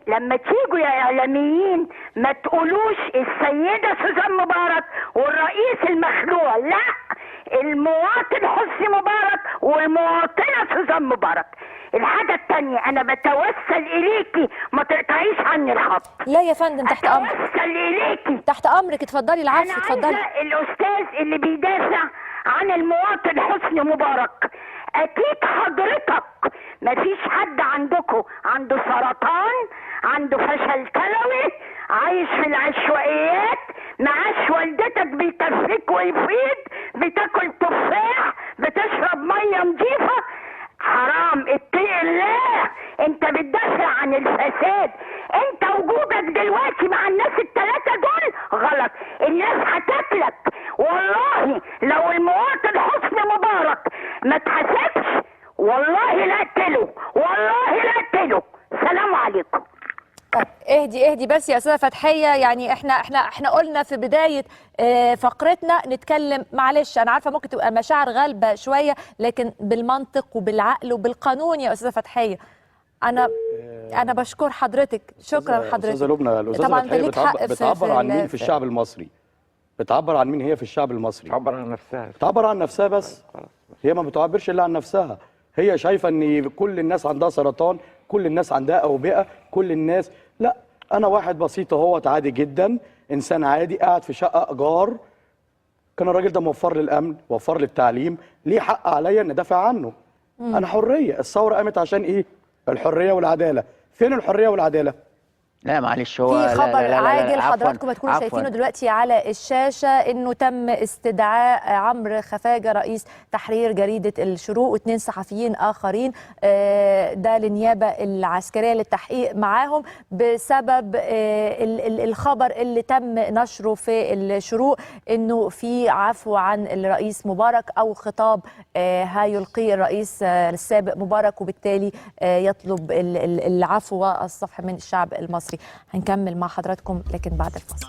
لما تيجوا يا اعلاميين ما تقولوش السيده سوزان مبارك والرئيس المخلوع، لا، المواطن حسني مبارك والمواطنه سوزان مبارك. الحاجه الثانيه انا بتوسل اليكي ما تقطعيش عني الخط. لا يا فندم، تحت امرك. بتوسل اليكي، تحت امرك، اتفضلي. العفو، انا اتفضلي. عايزه الاستاذ اللي بيدافع عن المواطن حسني مبارك، اكيد حضرتك مفيش حد عندكم عنده سرطان، عنده فشل كلوي، عايش في العشوائيات، معاش والدتك بيكفيك ويفيد، بتاكل تفاح، بتشرب ميه نظيفه. حرام، اتقي الله، انت بتدافع عن الفساد. انت وجودك دلوقتي مع الناس الثلاثه دول غلط، الناس هتاكلك. والله لو المواطن حسني مبارك ما اتحسبش والله لا اقتله، والله لا اقتله. سلام عليكم. طب اهدي بس يا استاذه فتحيه، يعني احنا قلنا في بدايه فقرتنا نتكلم، معلش انا عارفه ممكن تبقى مشاعر غالبه شويه، لكن بالمنطق وبالعقل وبالقانون يا استاذه فتحيه. انا بشكر حضرتك، شكرا حضرتك. استاذه لبنى، الاستاذه طبعا فتحيه بتعبر عن مين في الشعب المصري؟ بتعبر عن مين هي في الشعب المصري؟ بتعبر عن نفسها. بتعبر عن نفسها بس، هي ما بتعبرش الا عن نفسها. هي شايفه ان كل الناس عندها سرطان، كل الناس عندها اوبئه، كل الناس. لا، انا واحد بسيط اهوت، عادي جدا، انسان عادي قاعد في شقه ايجار. كان الراجل ده موفر لي الامن، وفر لي التعليم، ليه حق عليا ان ادافع عنه. انا حريه. الثوره قامت عشان ايه؟ الحريه والعداله. فين الحريه والعداله؟ لا معلش، هو في خبر عاجل عفواً حضراتكم هتكونوا شايفينه دلوقتي على الشاشه، انه تم استدعاء عمرو خفاجه رئيس تحرير جريده الشروق واثنين صحفيين اخرين ده للنيابه العسكريه للتحقيق معاهم بسبب الخبر اللي تم نشره في الشروق انه في عفو عن الرئيس مبارك او خطاب هيلقيه الرئيس السابق مبارك، وبالتالي يطلب العفو والصفح من الشعب المصري. هنكمل مع حضراتكم لكن بعد الفاصل.